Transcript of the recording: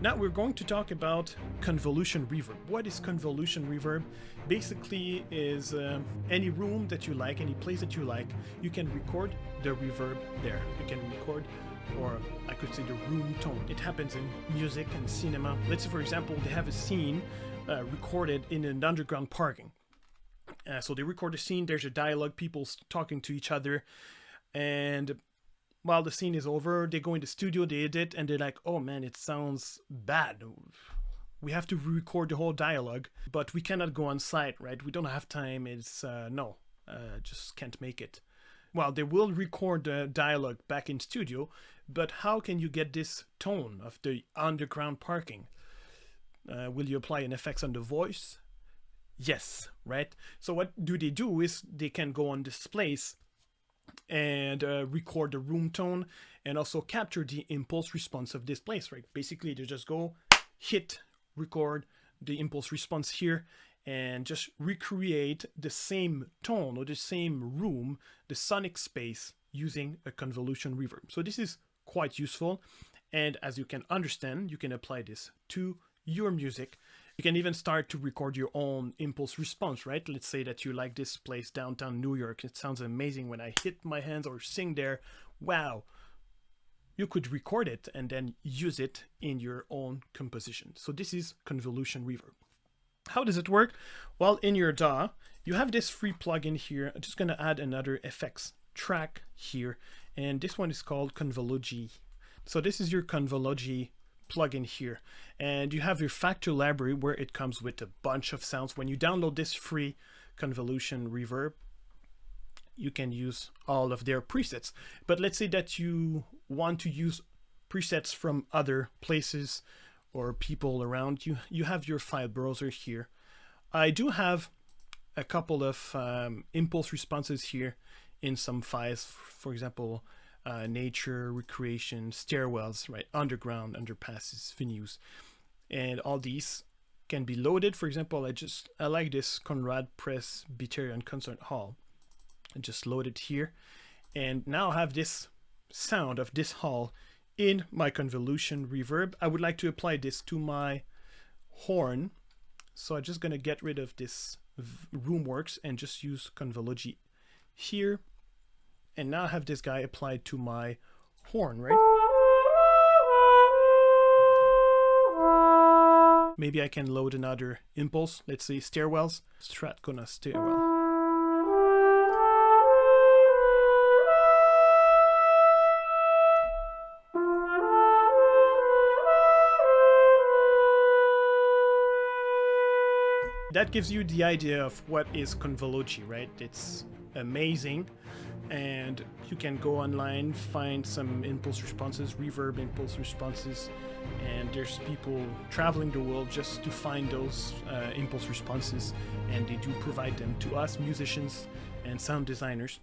Now we're going to talk about convolution reverb. What is convolution reverb? Basically is any room that you like, any place that you like, you can record the reverb there. You can record, or I could say the room tone. It happens in music and cinema. Let's say, for example, they have a scene recorded in an underground parking. So they record a scene, there's a dialogue, people talking to each other, and while the scene is over, they go in the studio, they edit, and they're like, oh man, it sounds bad. We have to record the whole dialogue, but we cannot go on site, right? We don't have time. It's, just can't make it. Well, they will record the dialogue back in studio, but how can you get this tone of the underground parking? Will you apply an effects on the voice? Yes, right? So what do is they can go on this place and record the room tone and also capture the impulse response of this place, right? Basically, they just go hit record the impulse response here and just recreate the same tone or the same room, the sonic space, using a convolution reverb. So this is quite useful, and as you can understand, you can apply this to your music. You can even start to record your own impulse response, right? Let's say that you like this place downtown New York. It sounds amazing when I hit my hands or sing there. Wow. You could record it and then use it in your own composition. So this is convolution reverb. How does it work? Well, in your DAW, you have this free plugin here. I'm just going to add another effects track here. And this one is called Convolution. So this is your Convolution plugin here, and you have your factor library where it comes with a bunch of sounds. When you download this free convolution reverb, you can use all of their presets. But let's say that you want to use presets from other places or people around you. You have your file browser here. I do have a couple of impulse responses here in some files, for example, nature, recreation, stairwells, right? Underground, underpasses, venues, and all these can be loaded. For example, I like this Conrad Presbyterian Concert Hall. I just load it here, and now I have this sound of this hall in my convolution reverb. I would like to apply this to my horn, so I'm just gonna get rid of this Roomworks and just use convolution here. And now I have this guy applied to my horn, right? Maybe I can load another impulse. Let's say stairwells. Strathcona stairwell. That gives you the idea of what is convolution, right? It's amazing. And you can go online, find some impulse responses, reverb impulse responses, and there's people traveling the world just to find those impulse responses, and they do provide them to us musicians and sound designers.